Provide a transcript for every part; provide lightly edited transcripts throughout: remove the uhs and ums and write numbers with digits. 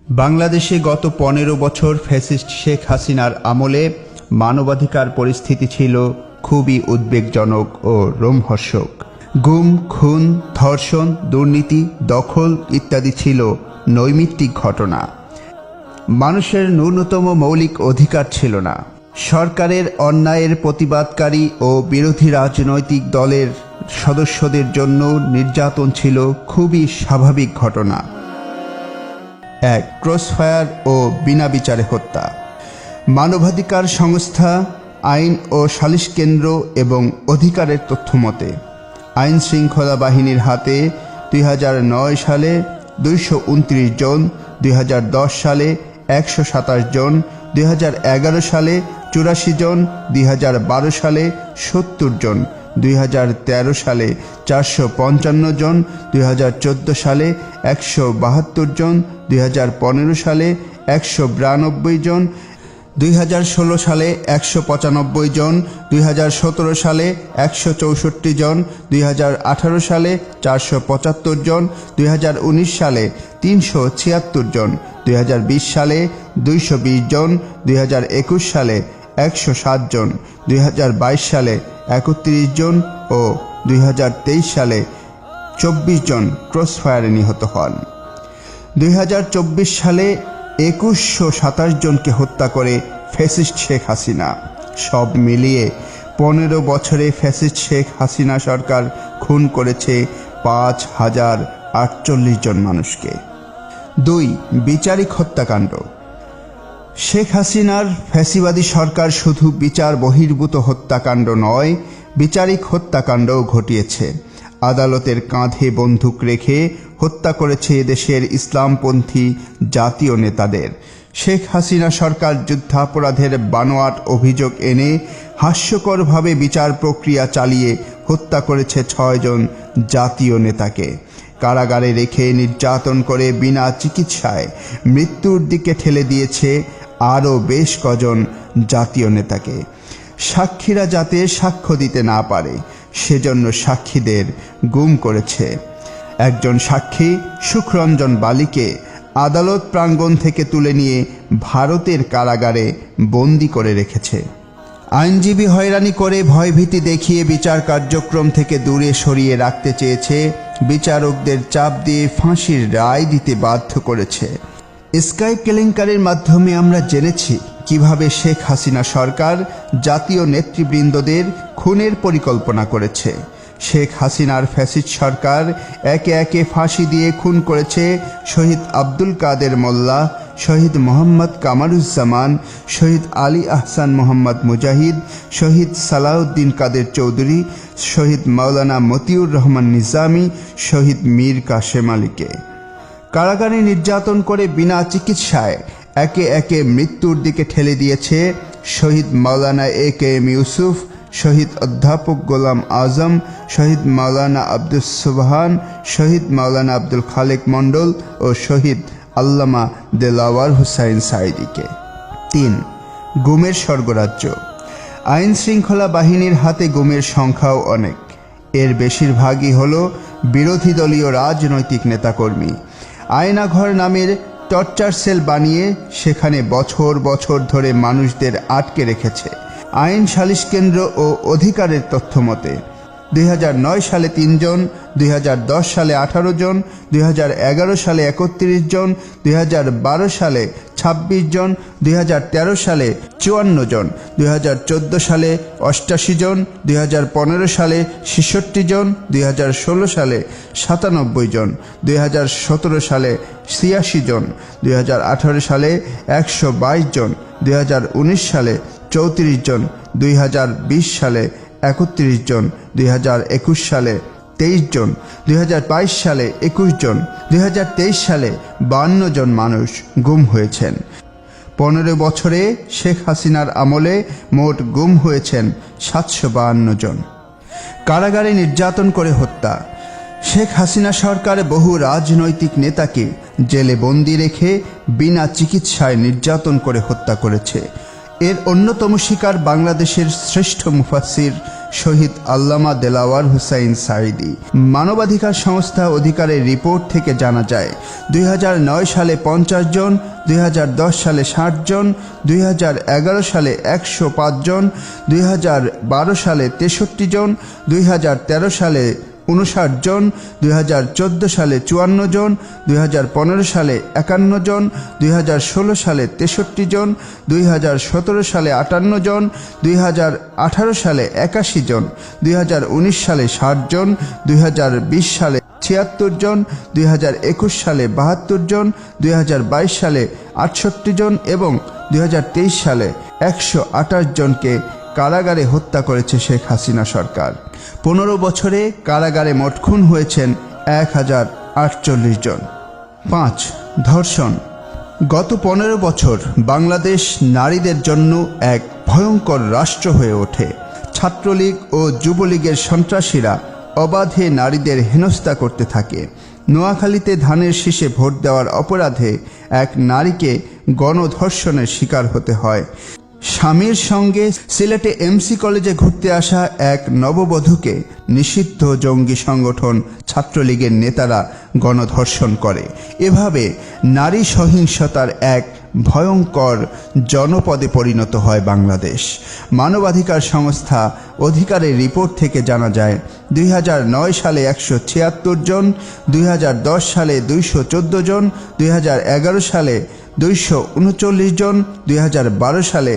বাংলাদেশে গত 15 বছর ফ্যাসিস্ট শেখ হাসিনার আমলে মানবাধিকার পরিস্থিতি ছিল খুবই উদ্বেগজনক ও রোমহর্ষক। গুম, খুন, ধর্ষণ, দুর্নীতি, দখল ইত্যাদি ছিল নৈমিত্তিক ঘটনা। মানুষের ন্যূনতম মৌলিক অধিকার ছিল না। সরকারের অন্যায়ের প্রতিবাদকারী ও বিরোধী রাজনৈতিক দলের সদস্যদের জন্য নির্যাতন ছিল খুবই স্বাভাবিক ঘটনা। 1. ক্রসফায়ার ও বিনা বিচারে হত্যা। মানবাধিকার সংস্থা, আইন ও সালিশ কেন্দ্র এবং অধিকারের তথ্য মতে আইন শৃঙ্খলা বাহিনীর হাতে 2009 সালে 229 জন, 2010 সালে 127 জন, 2011 সালে 84 জন, 2012 সালে 70 জন, 2013 সালে 455 জন, 2014 সালে 172 জন, 2015 সালে 192 জন, 2016 সালে 195 জন, 2017 সালে 164 জন, 2018 সালে 475 জন, 2019 সালে 376 জন, 2020 সালে 220 জন, 2021 সালে 107 জন, 2022 সালে 31 জন ও 2023 সালে 24 জন ক্রসফায়ারে নিহত হন। 2024 সালে 2127 জনকে হত্যা করে ফ্যাসিস্ট শেখ হাসিনা। সব মিলিয়ে 15 বছরে ফ্যাসিস্ট শেখ হাসিনা সরকার খুন করেছে 5048 জন মানুষকে। 2. বিচারিক হত্যাকাণ্ড। শেখ হাসিনার ফ্যাসিবাদী সরকার শুধু বিচার বহির্ভূত হত্যাকাণ্ড নয়, বিচারিক হত্যাকাণ্ডও ঘটিয়েছে। আদালতের কাঁধে বন্দুক রেখে হত্যা করেছে দেশের ইসলামপন্থী জাতীয় নেতাদের। শেখ হাসিনা সরকার যুদ্ধাপরাধের বানোয়াট অভিযোগ এনে হাস্যকরভাবে বিচার প্রক্রিয়া চালিয়ে হত্যা করেছে 6 জন জাতীয় নেতাকে। কারাগারে রেখে নির্যাতন করে বিনা চিকিৎসায় মৃত্যুর দিকে ঠেলে দিয়েছে আরও বেশ কজন জাতীয় নেতাকে। সাক্ষীরা যাতে সাক্ষ্য দিতে না পারে সেজন্য সাক্ষীদের গুম করেছে। একজন সাক্ষী সুখরঞ্জন বালিকে আদালত প্রাঙ্গণ থেকে তুলে নিয়ে ভারতের কারাগারে বন্দি করে রেখেছে। আইনজীবী হয়রানি করে ভয়ভীতি দেখিয়ে বিচার কার্যক্রম থেকে দূরে সরিয়ে রাখতে চেয়েছে, বিচারকদের চাপ দিয়ে ফাঁসির রায় দিতে বাধ্য করেছে। স্কাইপ কেলেঙ্কারির মাধ্যমে আমরা জেনেছি কিভাবে শেখ হাসিনা সরকার জাতীয় নেতৃবৃন্দদের খুনের পরিকল্পনা করেছে। শেখ হাসিনার ফ্যাসিস্ট সরকার একে একে ফাঁসি দিয়ে খুন করেছে শহীদ আব্দুল কাদের মোল্লা, শহীদ মোহাম্মদ কামারুজ্জামান, শহীদ আলী আহসান মোহাম্মদ মুজাহিদ, শহীদ সালাউদ্দিন কাদের চৌধুরী, শহীদ মাওলানা মতিউর রহমান নিজামী, শহীদ মীর কাশেম আলীকে। কারাগারে নির্যাতন করে বিনা চিকিৎসায় একে একে মৃত্যুর দিকে ঠেলে দিয়েছে শহীদ মাওলানা AKM ইউসুফ, শহীদ অধ্যাপক গোলাম আজম, শহীদ মাওলানা আব্দুস সুবহান, শহীদ মাওলানা আব্দুল খালেক মণ্ডল ও শহীদ আল্লামা দেলাওয়ার হুসাইন সাইদিকে। 3. গুমের স্বর্গরাজ্য। আইন শৃঙ্খলা বাহিনীর হাতে গুমের সংখ্যাও অনেক। এর বেশিরভাগই হল বিরোধী দলীয় রাজনৈতিক নেতাকর্মী। আয়নাঘর নামের টর্চার সেল বানিয়ে সেখানে বছর বছর ধরে মানুষদের আটকে রেখেছে। আইন সালিশ কেন্দ্র ও অধিকারের তথ্য মতে 2009 সালে 3 জন, 2010 সালে 18 জন, 2011 সালে 31 জন, 2012 সালে 26 জন, 2013 সালে 54 জন, 2014 সালে 88 জন, 2015 সালে 66 জন, 2016 সালে 97 জন, 2017 সালে 86 জন, 2018 সালে 122 জন, 2019 সালে 34 জন, 2020 সালে 31 জন, 2021 সালে 23 জন, 2022 সালে 21 জন, 2023 সালে 52 জন মানুষ গুম হয়েছেন। 15 বছরে শেখ হাসিনার আমলে মোট গুম হয়েছেন 752 জন। কারাগারে নির্যাতন করে হত্যা। শেখ হাসিনা সরকার বহু রাজনৈতিক নেতাকে জেলে বন্দি রেখে বিনা চিকিৎসায় নির্যাতন করে হত্যা করেছে। এর অন্যতম শিকার বাংলাদেশের শ্রেষ্ঠ মুফাসসির শহীদ আল্লামা দেলাওয়ার হুসাইন সাঈদী। মানবাধিকার সংস্থা অধিকারের রিপোর্ট থেকে জানা যায় 2009 সালে 50 জন, 2010 সালে 60 জন, 2011 সালে 105 জন, 2012 সালে 63 জন, 2013 সালে 59 জন, 2014 সালে 54 জন, 2015 সালে 51 জন, 2016 সালে 63 জন, 2017 সালে 58 জন, 2018 সালে 81 জন, 2019 সালে 60 জন, 2020 সালে 76 জন, 2021 সালে 72 জন, 2022 সালে 68 জন এবং 2023 সালে 128 জনকে কারাগারে হত্যা করেছে শেখ হাসিনা সরকার। 15 বছরে কারাগারে মোট খুন হয়েছেন 1048 জন। 5. ধর্ষণ। গত 15 বছর বাংলাদেশ নারীদের জন্য এক ভয়ঙ্কর রাষ্ট্র হয়ে ওঠে। ছাত্রলীগ ও যুবলীগের সন্ত্রাসীরা অবাধে নারীদের হেনস্থা করতে থাকে। নোয়াখালীতে ধানের শীষে ভোট দেওয়ার অপরাধে এক নারীকে গণধর্ষণের শিকার হতে হয়। স্বামীর সঙ্গে সিলেটে এমসি কলেজে ঘুরতে আসা এক নববধূকে নিষিদ্ধ জঙ্গি সংগঠন ছাত্রলীগের নেতারা গণধর্ষণ করে। এভাবে নারী সহিংসতার এক ভয়ঙ্কর জনপদে পরিণত হয় বাংলাদেশ। মানবাধিকার সংস্থা অধিকারের রিপোর্ট থেকে জানা যায় 2009 সালে 176 জন, 2010 সালে 214 জন, 2011 সালে 239 জন, 2012 সালে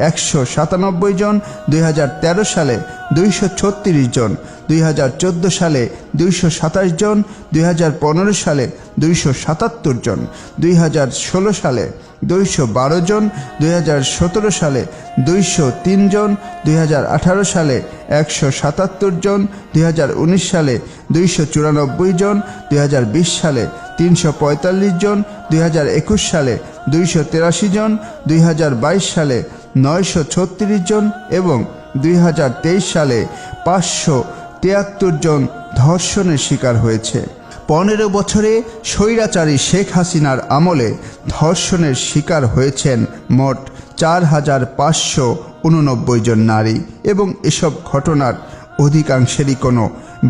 197 জন, 2013 সালে 236 জন, 2014 সালে 227 জন, 2015 সালে 277 জন, 2016 সালে 212 জন, 2017 সালে 203 জন, 2018 সালে 177 জন, 2019 সালে 294 জন, 2020 সালে 345 জন, 2021 সালে 283 জন, 2022 সালে 936 জন এবং 2023 সালে 573 জন ধর্ষণের শিকার হয়েছে। 15 বছরে স্বৈরাচারী শেখ হাসিনার আমলে ধর্ষণের শিকার হয়েছেন মোট 4589 জন নারী এবং এসব ঘটনার অধিকাংশেরই কোনো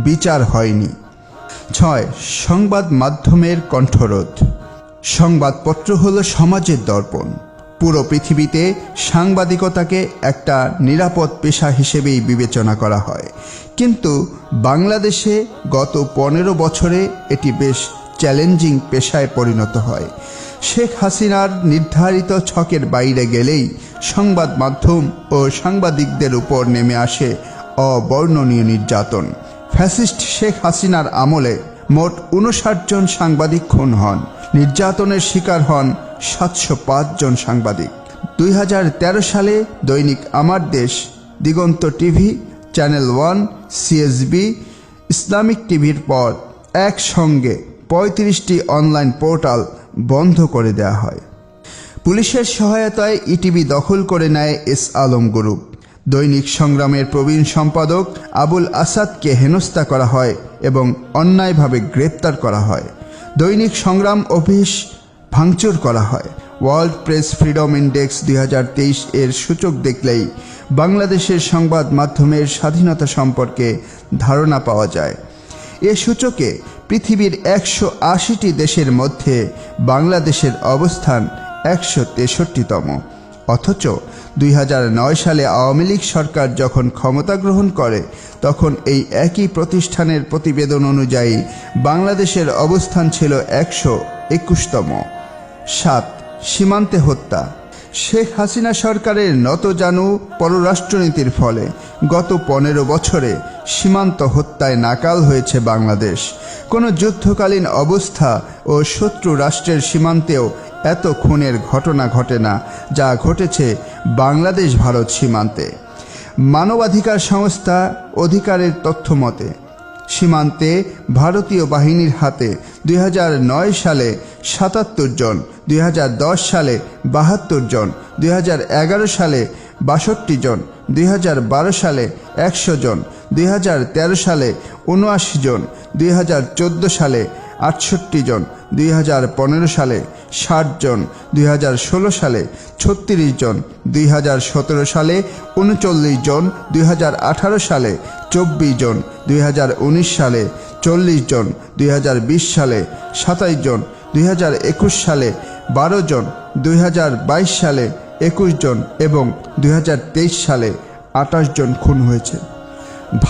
বিচার হয়নি। 6. সংবাদ মাধ্যমের কণ্ঠরোধ। সংবাদপত্র হলো সমাজের দর্পণ। পুরো পৃথিবীতে সাংবাদিকতাকে একটা নিরাপদ পেশা হিসেবেই বিবেচনা করা হয়, কিন্তু বাংলাদেশে গত 15 বছরে এটি বেশ চ্যালেঞ্জিং পেশায় পরিণত হয়। শেখ হাসিনার নির্ধারিত ছকের বাইরে গেলেই সংবাদ মাধ্যম ও সাংবাদিকদের উপর নেমে আসে অবর্ণনীয় নির্যাতন। ফ্যাসিস্ট শেখ হাসিনার আমলে মোট 59 জন সাংবাদিক খুন হন। নির্যাতনের শিকার হন 705 জন সাংবাদিক। 2013 সালে দৈনিক আমার দেশ, দিগন্ত টিভি, চ্যানেল 1, সিএসবি, ইসলামিক টিভির পর একসঙ্গে 35টি অনলাইন পোর্টাল বন্ধ করে দেওয়া হয়। পুলিশের সহায়তায় ইটিভি দখল করে নেয় এস আলম গ্রুপ। দৈনিক সংগ্রামের প্রবীণ সম্পাদক আবুল আসাদকে হেনস্থা করা হয় এবং অন্যায়ভাবে গ্রেপ্তার করা হয়। দৈনিক সংগ্রাম অফিস ভাঙচুর করা হয়। ওয়ার্ল্ড প্রেস ফ্রিডম ইন্ডেক্স 2023 এর সূচক দেখলেই বাংলাদেশের সংবাদ মাধ্যমের স্বাধীনতা সম্পর্কে ধারণা পাওয়া যায়। এ সূচকে পৃথিবীর 180টি দেশের মধ্যে বাংলাদেশের অবস্থান 163তম। অথচ 2009 সালে আওয়ামী লীগ সরকার যখন ক্ষমতা গ্রহণ করে তখন এই একই প্রতিষ্ঠানের প্রতিবেদন অনুযায়ী বাংলাদেশের অবস্থান ছিল 121তম। 7. সীমান্তে হত্যা। শেখ হাসিনা সরকারের নতজানু পররাষ্ট্রনীতির ফলে গত 15 বছরে সীমান্ত হত্যায় নাকাল হয়েছে বাংলাদেশ। কোনো যুদ্ধকালীন অবস্থা ও শত্রু রাষ্ট্রের সীমান্তেও এত খুনের ঘটনা ঘটে না যা ঘটেছে বাংলাদেশ ভারত সীমান্তে। মানবাধিকার সংস্থা অধিকারের তথ্য মতে সীমান্তে ভারতীয় বাহিনীর হাতে 2009 সালে 77 জন, 2010 সালে 72 জন, 2011 সালে 62 জন, 2012 সালে 100 জন, 2013 সালে 79 জন, 2014 সালে 68 জন, 2015 সালে 60 জন, 2016 সালে 36 জন, 2017 সালে 39 জন, 2018 সালে 24 জন, 2019 সালে 40 জন, 2020 সালে 27 জন, 2021 সালে 12 জন, 2022 সালে 21 জন এবং 2023 সালে 28 জন খুন হয়েছে।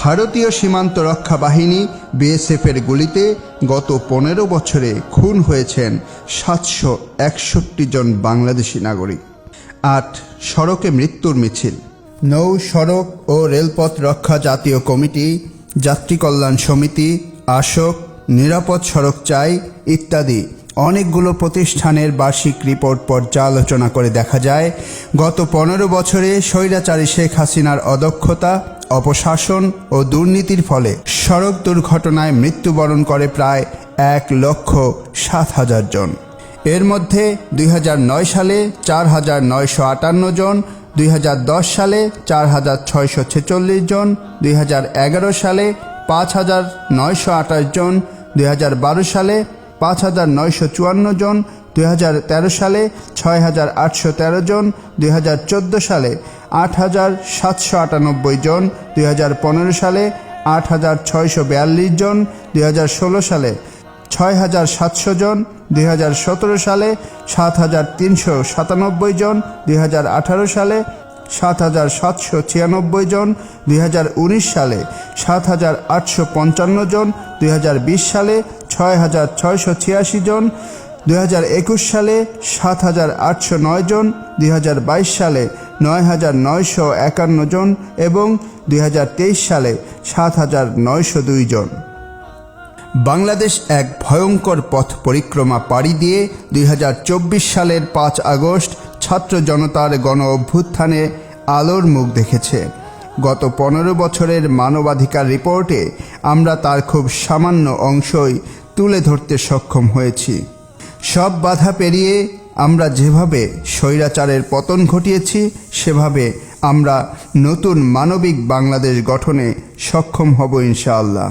ভারতীয় সীমান্ত রক্ষা বাহিনী বিএসএফের গুলিতে গত 15 বছরে খুন হয়েছেন 761 জন বাংলাদেশি নাগরিক। 8. সড়কে মৃত্যুর মিছিল। নৌ, সড়ক ও রেলপথ রক্ষা জাতীয় কমিটি, যাত্রী কল্যাণ সমিতি, আশোক, নিরাপদ সড়ক চাই ইত্যাদি অনেকগুলো প্রতিষ্ঠানের বার্ষিক রিপোর্ট পর্যালোচনা করে দেখা যায় গত 15 বছরে স্বৈরাচারী শেখ হাসিনার অদক্ষতা, অপশাসন ও দুর্নীতির ফলে সড়ক দুর্ঘটনায় মৃত্যুবরণ করে প্রায় 1,07,000 জন। এর মধ্যে 2009 সালে 4,958 জন, 2010 সালে 4,646 জন, 2011 সালে 5,928 জন, 2012 সালে 5,954 জন, 2013 সালে 6,813 জন, 2014 সালে 8,798 জন, 2015 সালে 8,642 জন, 2016 সালে 6,700 জন, 2017 সালে 7,397 জন, 2018 সালে 7,796 জন, 2019 সালে 7,855 জন, 2020 সালে 6,686 জন, 2021 সালে 7,809 জন, 2022 সালে 9,951 জন এবং 2023 সালে 7,902 জন। বাংলাদেশ এক ভয়ঙ্কর পথ পরিক্রমা পাড়ি দিয়ে 2024 সালের 5 আগস্ট ছাত্র জনতার গণ অভ্যুত্থানে আলোর মুখ দেখেছে। গত 15 বছরের মানবাধিকার রিপোর্টে আমরা তার খুব সামান্য অংশই তুলে ধরতে সক্ষম হয়েছি। সব বাধা পেরিয়ে আমরা যেভাবে স্বৈরাচারের পতন ঘটিয়েছি, সেভাবে আমরা নতুন মানবিক বাংলাদেশ গঠনে সক্ষম হব ইনশাআল্লাহ।